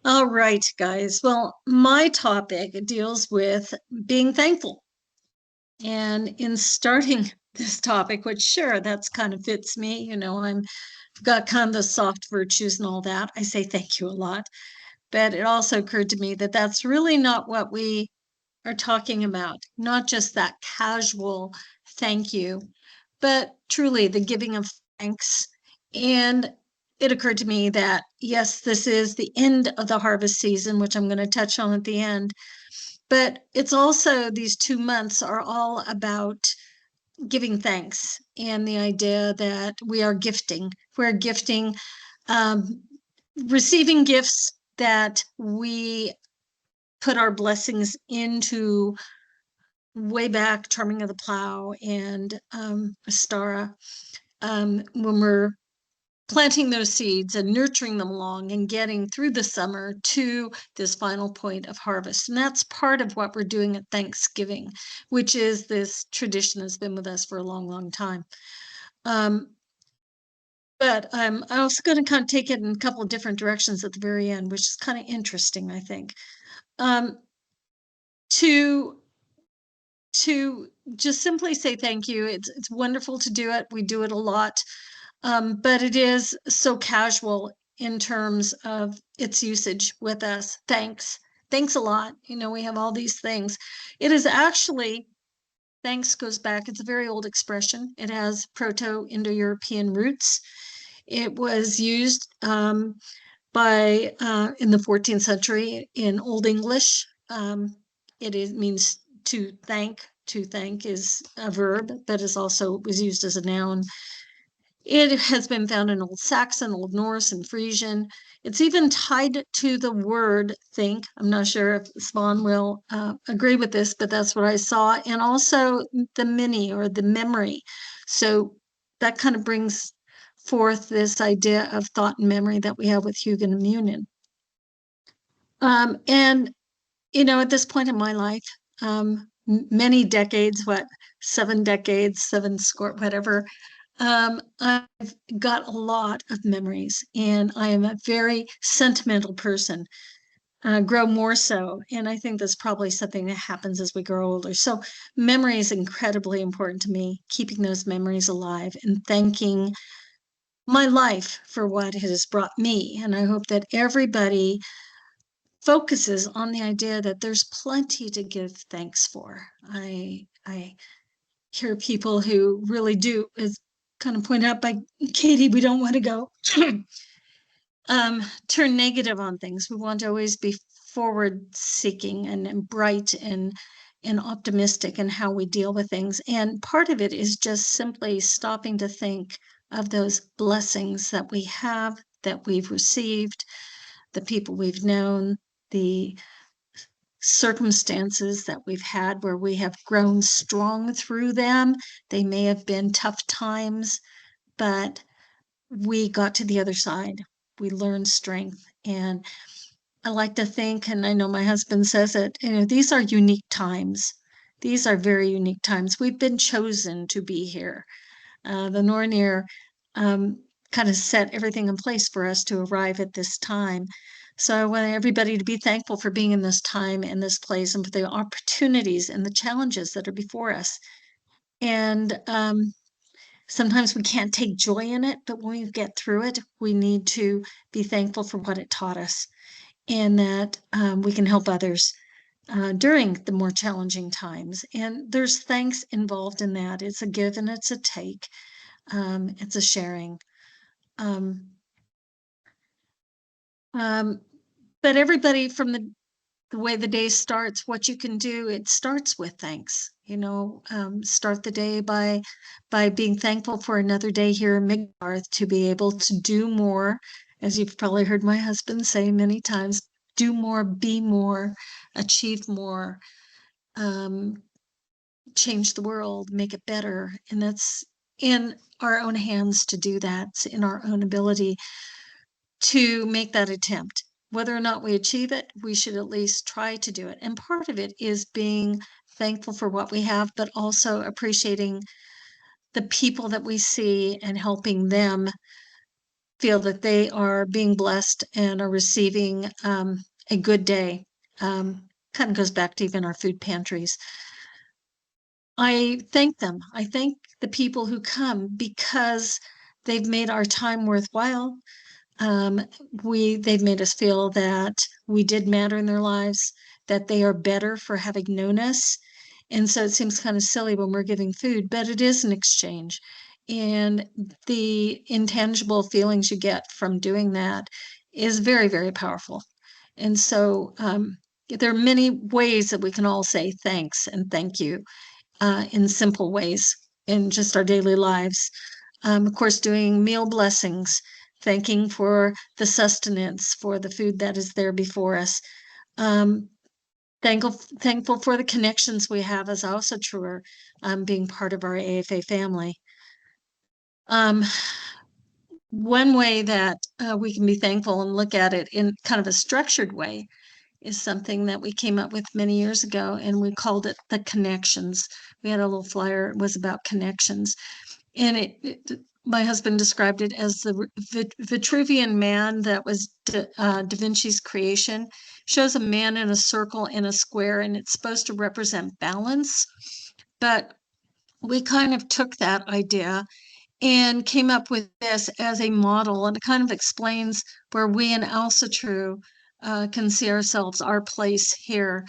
All right, guys. Well, my topic deals with being thankful. And in starting this topic, which sure, that's kind of fits me, I've got kind of the soft virtues and all that. I say thank you a lot. But it also occurred to me that that's really not what we are talking about, not just that casual thank you, but truly the giving of thanks. And it occurred to me that, yes, this is the end of the harvest season, which I'm going to touch on at the end. But it's also these 2 months are all about giving thanks and the idea that we are gifting. We're gifting, um, receiving gifts that we put our blessings into way back, Charming of the Plow and Astara, when we're planting those seeds and nurturing them along and getting through the summer to this final point of harvest. And that's part of what we're doing at Thanksgiving, which is this tradition that's been with us for a long, long time. But I'm also going to kind of take it in a couple of different directions at the very end, which is kind of interesting, I think. Um, to to just simply say thank you. It's wonderful to do it. We do it a lot. But it is so casual in terms of its usage with us. Thanks. Thanks a lot. We have all these things. It is actually, thanks goes back, it's a very old expression. It has Proto-Indo-European roots. It was used in the 14th century in Old English. Means to thank. To thank is a verb, but is also was used as a noun. It has been found in Old Saxon, Old Norse, and Frisian. It's even tied to the word think. I'm not sure if Spawn will agree with this, but that's what I saw. And also the mini or the memory. So that kind of brings forth this idea of thought and memory that we have with Hugin and Munin. And, at this point in my life, many decades, 7 decades, seven score, whatever, I've got a lot of memories, and I am a very sentimental person, grow more so. And I think that's probably something that happens as we grow older. So, memory is incredibly important to me, keeping those memories alive and thanking my life for what it has brought me. And I hope that everybody focuses on the idea that there's plenty to give thanks for. I hear people who really do, as kind of pointed out by Katie, we don't want to go turn negative on things. We want to always be forward seeking and bright and optimistic in how we deal with things. And part of it is just simply stopping to think of those blessings that we have, that we've received, the people we've known, the circumstances that we've had where we have grown strong through them. They may have been tough times, but we got to the other side. We learned strength. And I like to think, and I know my husband says it, these are unique times. These are very unique times. We've been chosen to be here. The Nornir kind of set everything in place for us to arrive at this time. So I want everybody to be thankful for being in this time, in this place, and for the opportunities and the challenges that are before us. And sometimes we can't take joy in it, but when we get through it, we need to be thankful for what it taught us, and that we can help others during the more challenging times. And there's thanks involved in that. It's a give and it's a take. It's a sharing. Um, um, but everybody, from the way the day starts, what you can do, it starts with thanks. Start the day by being thankful for another day here in Midgarth, to be able to do more, as you've probably heard my husband say many times, do more, be more, achieve more, change the world, make it better. And that's in our own hands to do that. It's in our own ability to make that attempt. Whether or not we achieve it, we should at least try to do it. And part of it is being thankful for what we have, but also appreciating the people that we see and helping them feel that they are being blessed and are receiving a good day. Kind of goes back to even our food pantries. I thank them. I thank the people who come because they've made our time worthwhile. Um, they've made us feel that we did matter in their lives, that they are better for having known us. And so it seems kind of silly when we're giving food, but it is an exchange. And the intangible feelings you get from doing that is very, very powerful. And so there are many ways that we can all say thanks and thank you in simple ways in just our daily lives. Of course, doing meal blessings, thanking for the sustenance, for the food that is there before us. Thankful for the connections we have as Asatru, being part of our AFA family. One way that we can be thankful and look at it in kind of a structured way is something that we came up with many years ago, and we called it the connections. We had a little flyer, it was about connections. And my husband described it as the Vitruvian man that was Da Vinci's creation. Shows a man in a circle in a square, and it's supposed to represent balance. But we kind of took that idea and came up with this as a model, and it kind of explains where we in Asatru can see ourselves, our place here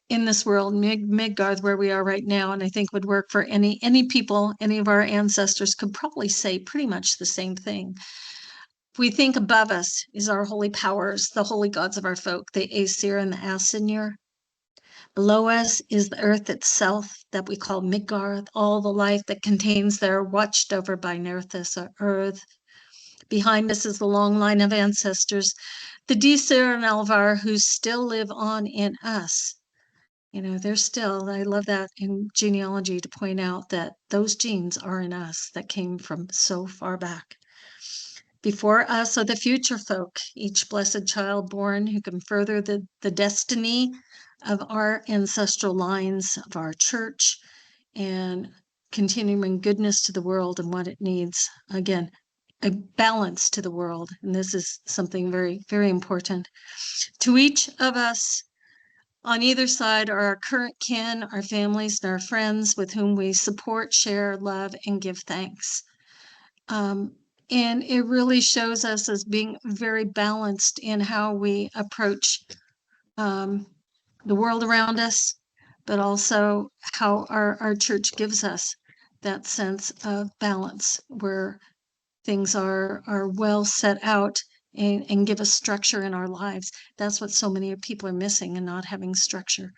in this world, Midgard, where we are right now, and I think would work for any people, any of our ancestors could probably say pretty much the same thing. We think above us is our holy powers, the holy gods of our folk, the Aesir and the Asinir. Below us is the earth itself that we call Midgard, all the life that contains there, watched over by Nerthus, or earth. Behind us is the long line of ancestors, the Disir and Alvar, who still live on in us. You know, they're still, I love that in genealogy to point out that those genes are in us that came from so far back. Before us are the future folk, each blessed child born who can further the destiny of our ancestral lines, of our church, and continuing goodness to the world and what it needs. Again, a balance to the world. And this is something very, very important. To each of us on either side are our current kin, our families, and our friends with whom we support, share, love, and give thanks. And it really shows us as being very balanced in how we approach the world around us, but also how our church gives us that sense of balance where things are well set out and give us structure in our lives. That's what so many people are missing and not having structure.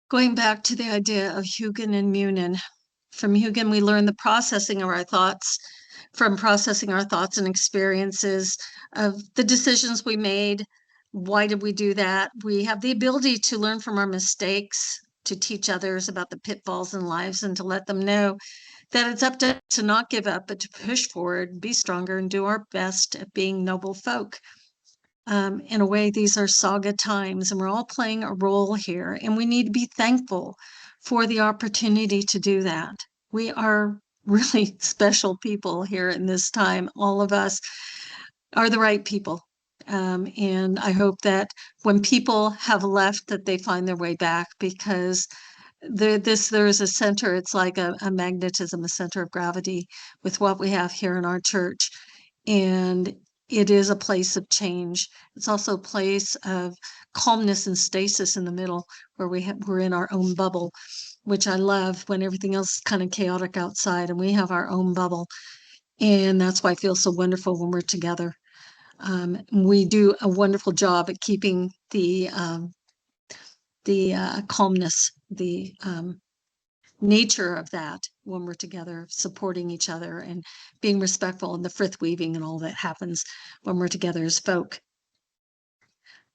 Going back to the idea of Hugin and Munin, from Hugin we learn the processing of our thoughts, from processing our thoughts and experiences of the decisions we made. Why did we do that? We have the ability to learn from our mistakes, to teach others about the pitfalls in lives, and to let them know that it's up to not give up, but to push forward, be stronger, and do our best at being noble folk. In a way, these are saga times, and we're all playing a role here, and we need to be thankful for the opportunity to do that. We are really special people here in this time. All of us are the right people. And I hope that when people have left, that they find their way back, because there is a center, it's like a magnetism, a center of gravity with what we have here in our church. And it is a place of change. It's also a place of calmness and stasis in the middle, where we're in our own bubble, which I love, when everything else is kind of chaotic outside and we have our own bubble. And that's why I feel so wonderful when we're together. We do a wonderful job at keeping the calmness, the nature of that when we're together, supporting each other and being respectful, and the frith weaving and all that happens when we're together as folk.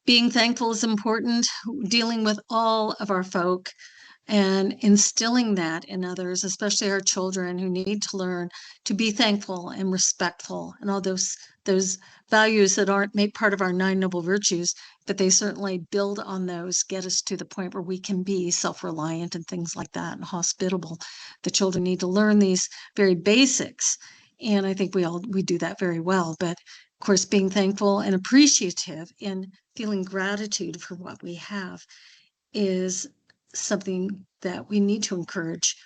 Being thankful is important, dealing with all of our folk and instilling that in others, especially our children, who need to learn to be thankful and respectful, and all those values that aren't made part of our 9 noble virtues, but they certainly build on those, get us to the point where we can be self-reliant and things like that, and hospitable. The children need to learn these very basics And I think we do that very well. But of course, being thankful and appreciative and feeling gratitude for what we have is something that we need to encourage,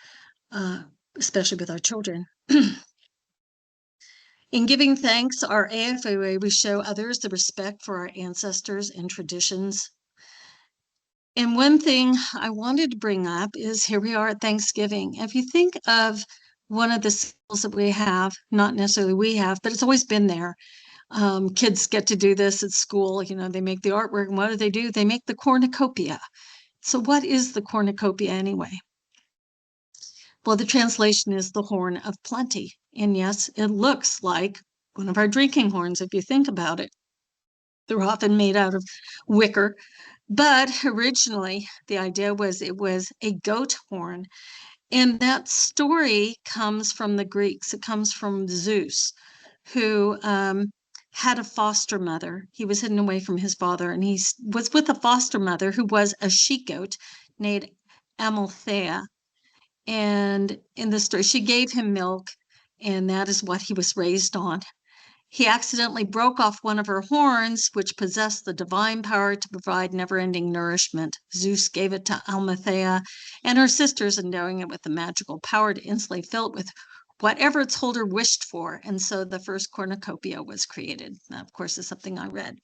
uh, especially with our children. In giving thanks, our AFOA, we show others the respect for our ancestors and traditions. And one thing I wanted to bring up is here we are at Thanksgiving. If you think of one of the symbols that we have, not necessarily we have, but it's always been there. Kids get to do this at school. You know, they make the artwork. And what do? They make the cornucopia. So what is the cornucopia anyway? Well, the translation is the horn of plenty. And yes, it looks like one of our drinking horns, if you think about it. They're often made out of wicker, but originally the idea was it was a goat horn. And that story comes from the Greeks. It comes from Zeus, who had a foster mother. He was hidden away from his father, and he was with a foster mother who was a she-goat named Amalthea. And in the story, she gave him milk, and that is what he was raised on. He accidentally broke off one of her horns, which possessed the divine power to provide never-ending nourishment. Zeus gave it to Amalthea and her sisters, endowing it with the magical power to instantly fill it with whatever its holder wished for. And so the first cornucopia was created. That, of course, is something I read.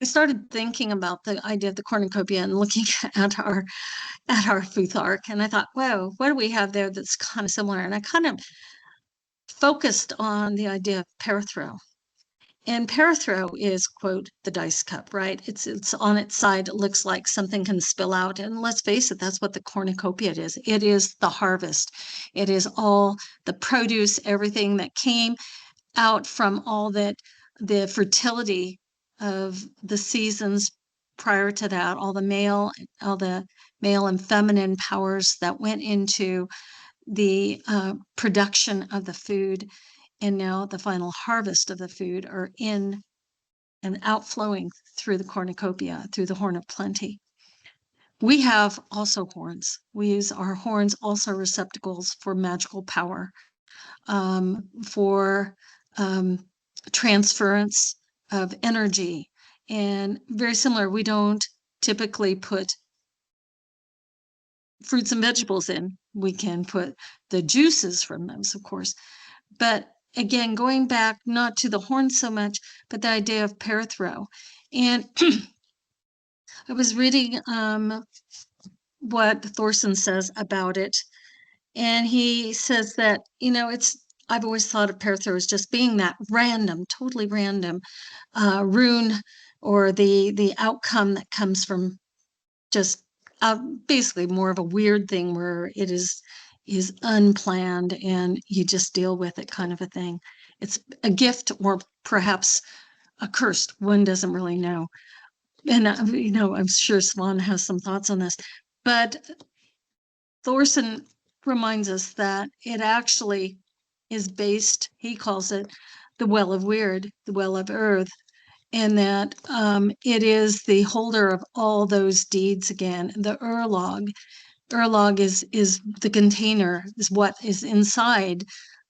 I started thinking about the idea of the cornucopia and looking at our futhark, and I thought, whoa, what do we have there that's kind of similar? And I kind of focused on the idea of parithro. And parithro is, quote, the dice cup, right? It's on its side. It looks like something can spill out. And let's face it, that's what the cornucopia is. It is the harvest. It is all the produce, everything that came out from all that, the fertility of the seasons prior to that, all the male and feminine powers that went into the production of the food, and now the final harvest of the food are in and outflowing through the cornucopia, through the horn of plenty. We have also horns. We use our horns also receptacles for magical power, for transference of energy, and very similar. We don't typically put fruits and vegetables in. We can put the juices from those, of course. But again, going back not to the horn so much, but the idea of parithro. And I was reading what Thorson says about it. And he says that, I've always thought of parithro as just being that random, totally random rune, or the outcome that comes from just basically more of a weird thing where it is unplanned and you just deal with it, kind of a thing. It's a gift or perhaps a curse. One doesn't really know. And, I'm sure Swan has some thoughts on this. But Thorson reminds us that it actually is based, he calls it the well of weird, the well of earth, and that it is the holder of all those deeds again. The Urlog is the container, is what is inside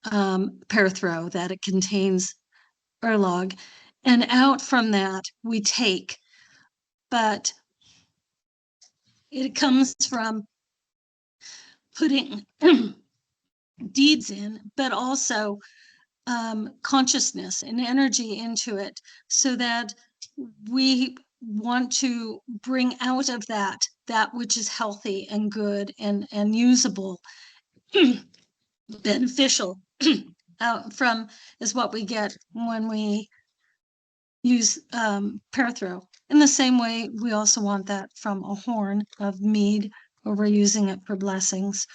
parithro, that it contains Urlog. And out from that we take, but it comes from putting deeds in, but also consciousness and energy into it, so that we want to bring out of that which is healthy and good and usable, beneficial from is what we get when we use parithro. In the same way, we also want that from a horn of mead, where we're using it for blessings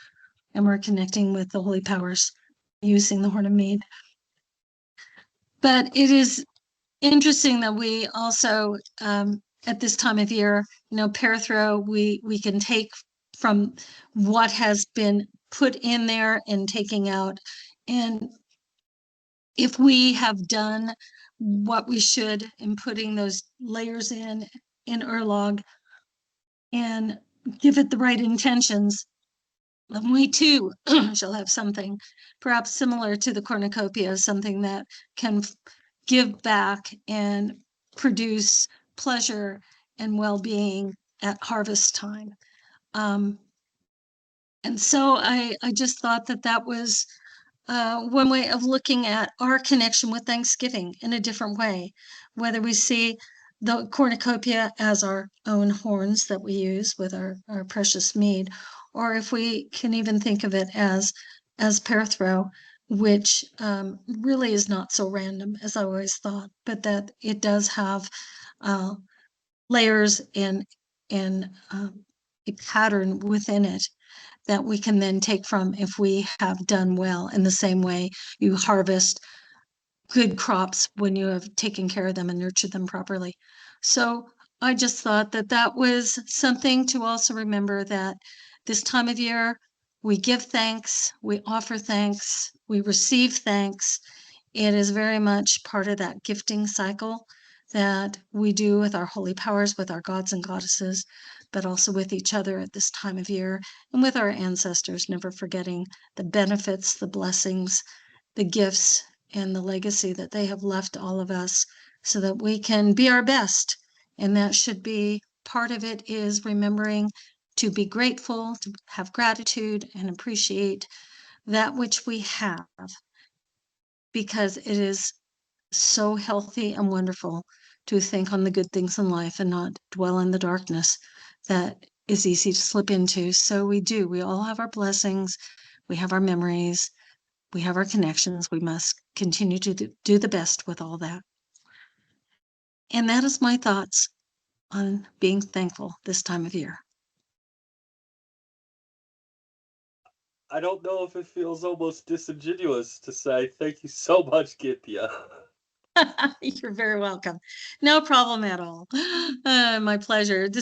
and we're connecting with the holy powers using the horn of mead. But it is interesting that we also, at this time of year, parithro, we can take from what has been put in there and taking out. And if we have done what we should in putting those layers in Urlog and give it the right intentions, And we too shall have something perhaps similar to the cornucopia, something that can give back and produce pleasure and well-being at harvest time. Um, and so I just thought that that was one way of looking at our connection with Thanksgiving in a different way, whether we see the cornucopia as our own horns that we use with our precious mead, or if we can even think of it as pear throw, which really is not so random as I always thought, but that it does have uh, layers and a pattern within it that we can then take from if we have done well. In the same way, you harvest good crops when you have taken care of them and nurtured them properly. So I just thought that that was something to also remember, that this time of year, we give thanks, we offer thanks, we receive thanks. It is very much part of that gifting cycle that we do with our holy powers, with our gods and goddesses, but also with each other at this time of year, and with our ancestors, never forgetting the benefits, the blessings, the gifts, and the legacy that they have left all of us, so that we can be our best. And that should be part of it, is remembering to be grateful, to have gratitude and appreciate that which we have, because it is so healthy and wonderful to think on the good things in life and not dwell in the darkness that is easy to slip into. So we do. We all have our blessings. We have our memories. We have our connections. We must continue to do the best with all that. And that is my thoughts on being thankful this time of year. I don't know if it feels almost disingenuous to say thank you so much, Gythia. You're very welcome. No problem at all. My pleasure.